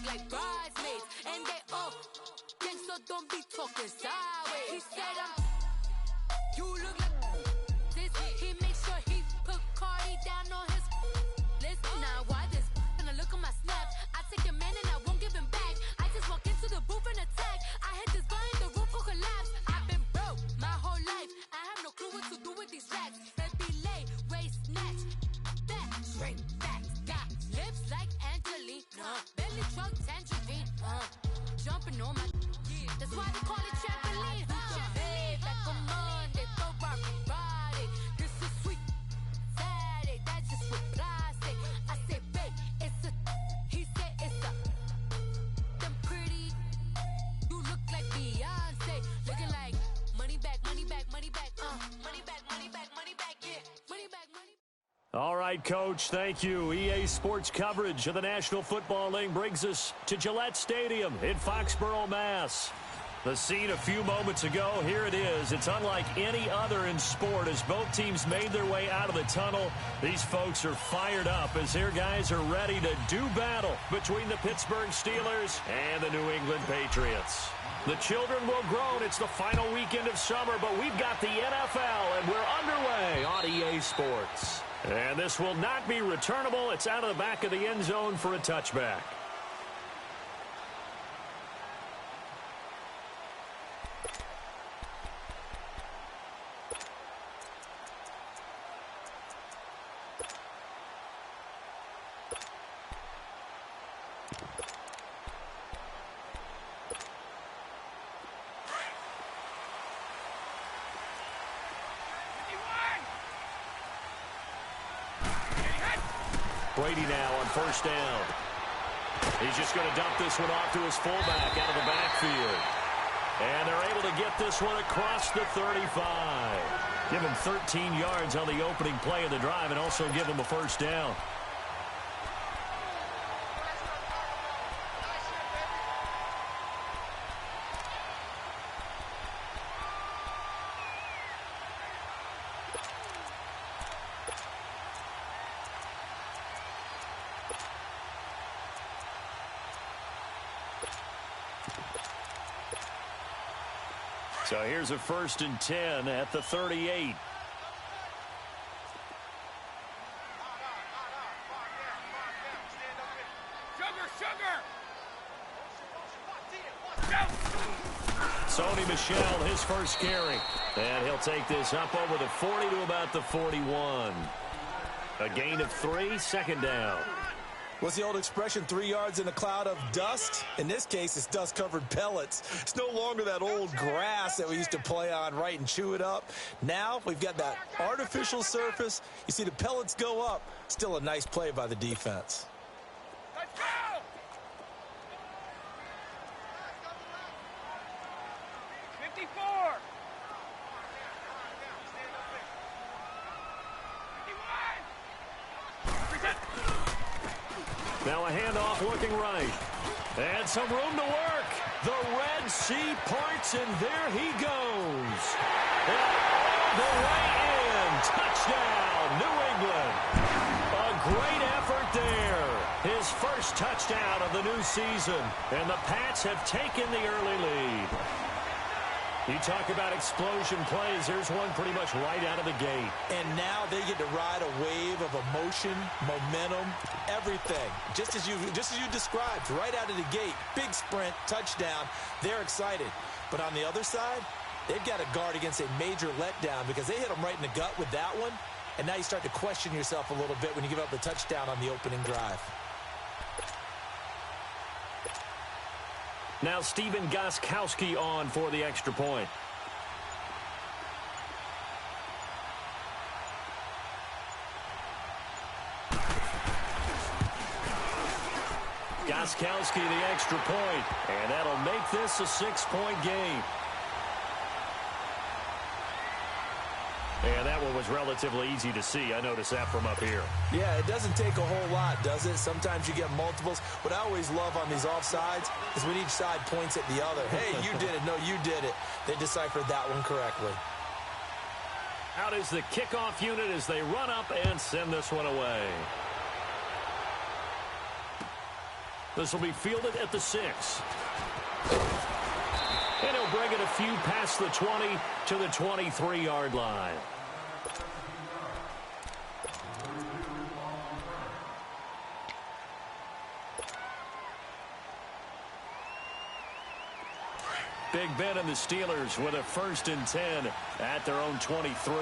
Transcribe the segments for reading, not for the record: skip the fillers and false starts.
like bridesmaids. And they all think so, don't be talking sideways. He said you look like this. He makes sure he put Cardi down on his list. Now why this? When I look at my snaps, I take a man and I won't give him back. I just walk into the booth and attack. I hit this button, the roof will collapse. I've been broke my whole life. I have no clue what to do with these racks. Baby lay, waist snatch, back, straight back. Got lips like Angelina, belly truck tangerine. Jumping on my, that's why they call it trampoline. Hey, back on Monday, Ferrari body. This is sweet Saturday, that's just what plastic. I say, babe, it's a, he said it's a, them pretty, you look like Beyonce. Looking like money back, money back, money back, money back, money back, money back, yeah, money back, money back. All right, Coach, thank you. EA Sports coverage of the National Football League brings us to Gillette Stadium in Foxborough, Mass. The scene a few moments ago, here it is. It's unlike any other in sport as both teams made their way out of the tunnel. These folks are fired up as their guys are ready to do battle between the Pittsburgh Steelers and the New England Patriots. The children will groan. It's the final weekend of summer, but we've got the NFL, and we're underway on EA Sports. And this will not be returnable. It's out of the back of the end zone for a touchback. Brady now on first down. He's just going to dump this one off to his fullback out of the backfield. And they're able to get this one across the 35. Give him 13 yards on the opening play of the drive and also give him a first down. So here's a 1st and 10 at the 38. Sony Michel, his first carry. And he'll take this up over the 40 to about the 41. A gain of 3, 2nd down. What's the old expression, 3 yards in a cloud of dust? In this case, it's dust-covered pellets. It's no longer that old grass that we used to play on, right, and chew it up. Now we've got that artificial surface. You see the pellets go up. Still a nice play by the defense. Let's go! 54! Now a handoff looking right. And some room to work. The Red Sea parts, and there he goes. And the way in. Touchdown, New England. A great effort there. His first touchdown of the new season. And the Pats have taken the early lead. You talk about explosion plays. Here's one pretty much right out of the gate. And now they get to ride a wave of emotion, momentum, everything. Just as you described, right out of the gate. Big sprint, touchdown. They're excited. But on the other side, they've got to guard against a major letdown because they hit them right in the gut with that one. And now you start to question yourself a little bit when you give up the touchdown on the opening drive. Now Stephen Gostkowski on for the extra point. Gostkowski the extra point, and that'll make this a 6-point game. And that one was relatively easy to see. I noticed that from up here. Yeah, it doesn't take a whole lot, does it? Sometimes you get multiples. What I always love on these offsides is when each side points at the other. Hey, you did it. No, you did it. They deciphered that one correctly. Out is the kickoff unit as they run up and send this one away. This will be fielded at the 6. And he'll bring it a few past the 20 to the 23-yard line. Big Ben and the Steelers with a 1st and 10 at their own 23.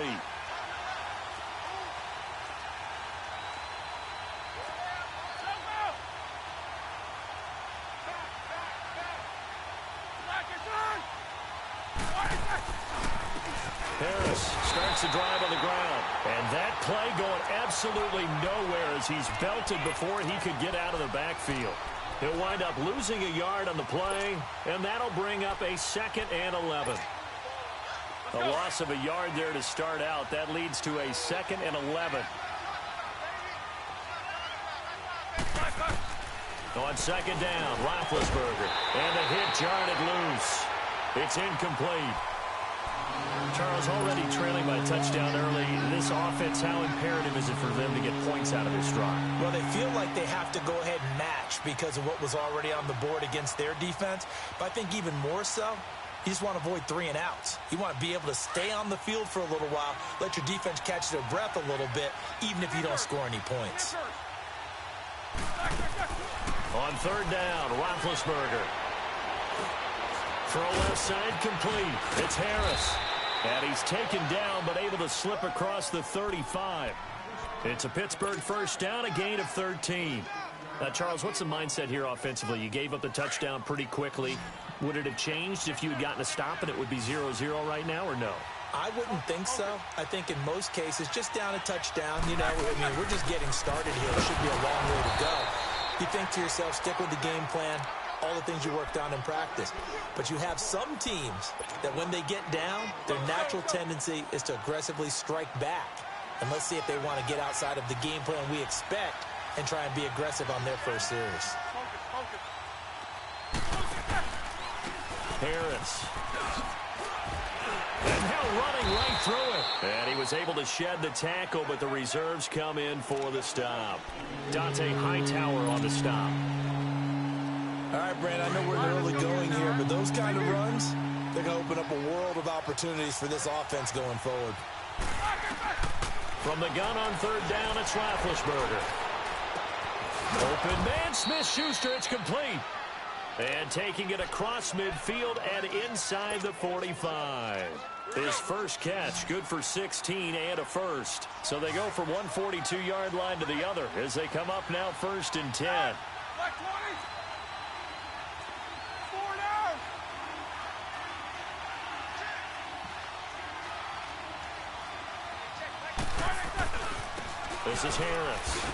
Harris starts the drive on the ground. And that play going absolutely nowhere as he's belted before he could get out of the backfield. He'll wind up losing a yard on the play, and that'll bring up a 2nd and 11. A loss of a yard there to start out. That leads to a 2nd and 11. On 2nd down, Roethlisberger. And the hit jarred it loose. It's incomplete. Charles, already trailing by a touchdown early. This offense, how imperative is it for them to get points out of this drive? Well, they feel like they have to go ahead and match because of what was already on the board against their defense. But I think even more so, you just want to avoid 3 and outs. You want to be able to stay on the field for a little while, let your defense catch their breath a little bit, even if you don't score any points. On 3rd down, Roethlisberger. Throw left side complete. It's Harris. And he's taken down but able to slip across the 35. It's a Pittsburgh 1st down, a gain of 13. Now, Charles, what's the mindset here offensively? You gave up the touchdown pretty quickly. Would it have changed if you had gotten a stop and it would be 0-0 right now, or no? I wouldn't think so. I think in most cases, just down a touchdown, you know, I mean, we're just getting started here. It should be a long way to go. You think to yourself, stick with the game plan, all the things you worked on in practice. But you have some teams that when they get down, their natural tendency is to aggressively strike back. And let's see if they want to get outside of the game plan we expect and try and be aggressive on their first series. Harris. And now running right through it. And he was able to shed the tackle, but the reserves come in for the stop. Dante Hightower on the stop. All right, Brand, I know we're in the early going here, but those kind of runs, they're going to open up a world of opportunities for this offense going forward. From the gun on 3rd down, it's Roethlisberger. Open man, Smith-Schuster, it's complete. And taking it across midfield and inside the 45. His first catch, good for 16 and a 1st. So they go from one 42-yard line to the other as they come up now 1st and 10. This is Harris.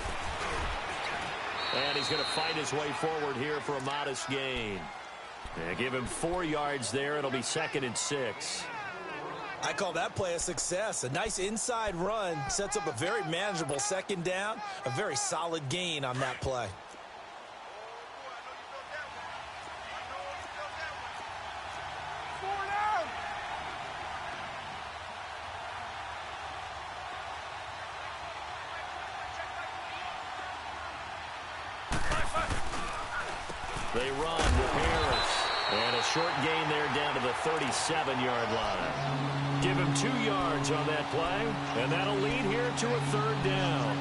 And he's going to fight his way forward here for a modest gain. And give him 4 yards there. It'll be 2nd and 6. I call that play a success. A nice inside run sets up a very manageable 2nd down. A very solid gain on that play. They run with Harris. And a short gain there down to the 37-yard line. Give him 2 yards on that play, and that'll lead here to a 3rd down.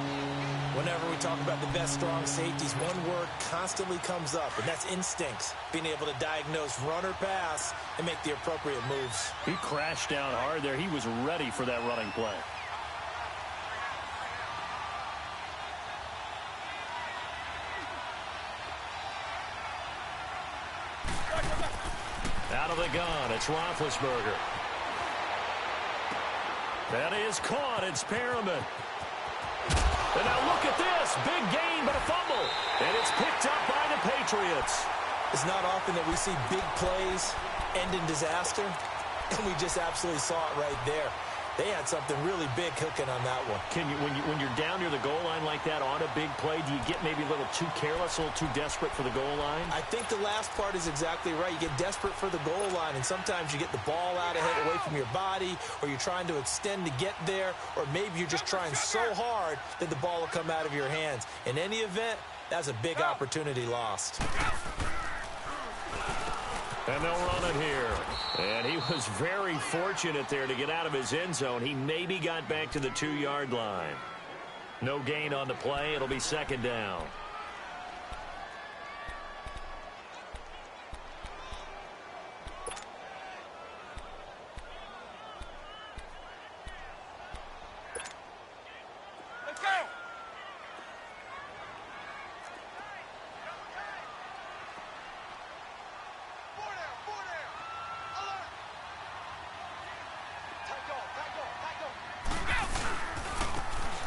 Whenever we talk about the best strong safeties, one word constantly comes up, and that's instincts. Being able to diagnose run or pass and make the appropriate moves. He crashed down hard there. He was ready for that running play. Out of the gun, it's Roethlisberger. That is caught. It's Pearlman. And now look at this. Big gain, but a fumble. And it's picked up by the Patriots. It's not often that we see big plays end in disaster, and we just absolutely saw it right there. They had something really big cooking on that one. Can you, when you're down near the goal line like that on a big play, do you get maybe a little too careless, a little too desperate for the goal line? I think the last part is exactly right. You get desperate for the goal line, and sometimes you get the ball out ahead away from your body, or you're trying to extend to get there, or maybe you're just trying so hard that the ball will come out of your hands. In any event, That's a big opportunity lost. And they'll run it here. And he was very fortunate there to get out of his end zone. He maybe got back to the 2-yard line. No gain on the play. It'll be second down. Let's go.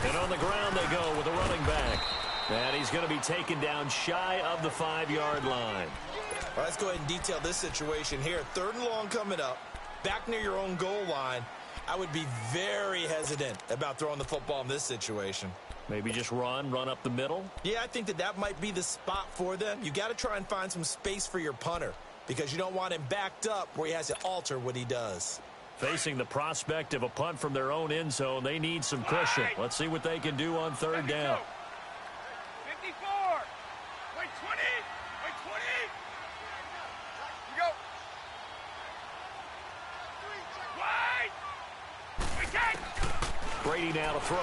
And on the ground they go with a running back. And he's going to be taken down shy of the 5-yard line. All right, let's go ahead and detail this situation here. 3rd and long coming up, back near your own goal line. I would be very hesitant about throwing the football in this situation. Maybe just run up the middle? Yeah, I think that might be the spot for them. You got to try and find some space for your punter because you don't want him backed up where he has to alter what he does. Facing the prospect of a punt from their own end zone, they need some cushion. Let's see what they can do on 3rd down. 54. Wait, 20. Wait, 20. You go. Wait. Wait, catch. Brady now to throw.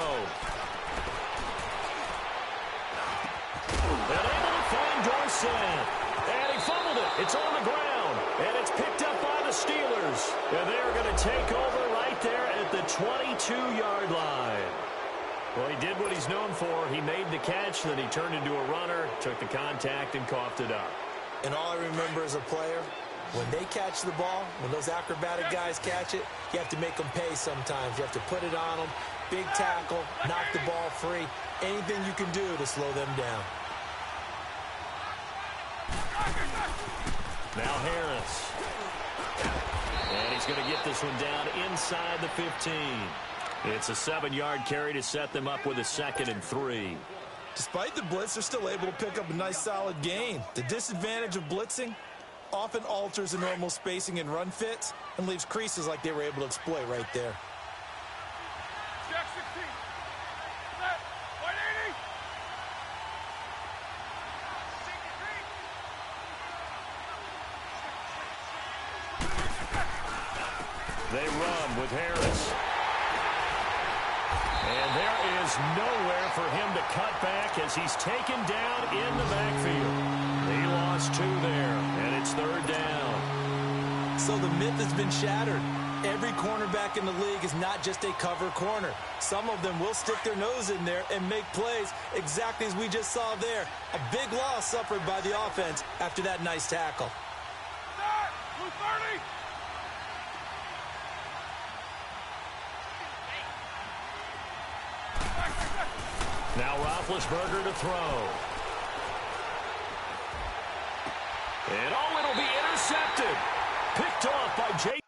And able to find Dorsett. And he fumbled it. It's on the ground. And it's picked up by the Steelers. And they're going to take over right there at the 22-yard line. Well, he did what he's known for. He made the catch, then he turned into a runner, took the contact, and coughed it up. And all I remember as a player, when they catch the ball, when those acrobatic guys catch it, you have to make them pay sometimes. You have to put it on them, big tackle, knock the ball free, anything you can do to slow them down. Now Harris. And he's going to get this one down inside the 15. It's a 7-yard carry to set them up with a 2nd and 3. Despite the blitz, they're still able to pick up a nice solid gain. The disadvantage of blitzing often alters the normal spacing and run fits and leaves creases like they were able to exploit right there. Jack 16. Set. 180. They run with Harris. And there is nowhere for him to cut back as he's taken down in the backfield. He lost 2 there, and it's 3rd down. So the myth has been shattered. Every cornerback in the league is not just a cover corner. Some of them will stick their nose in there and make plays exactly as we just saw there. A big loss suffered by the offense after that nice tackle. Set. 230. Now Roethlisberger to throw. And it'll be intercepted. Picked off by Jake.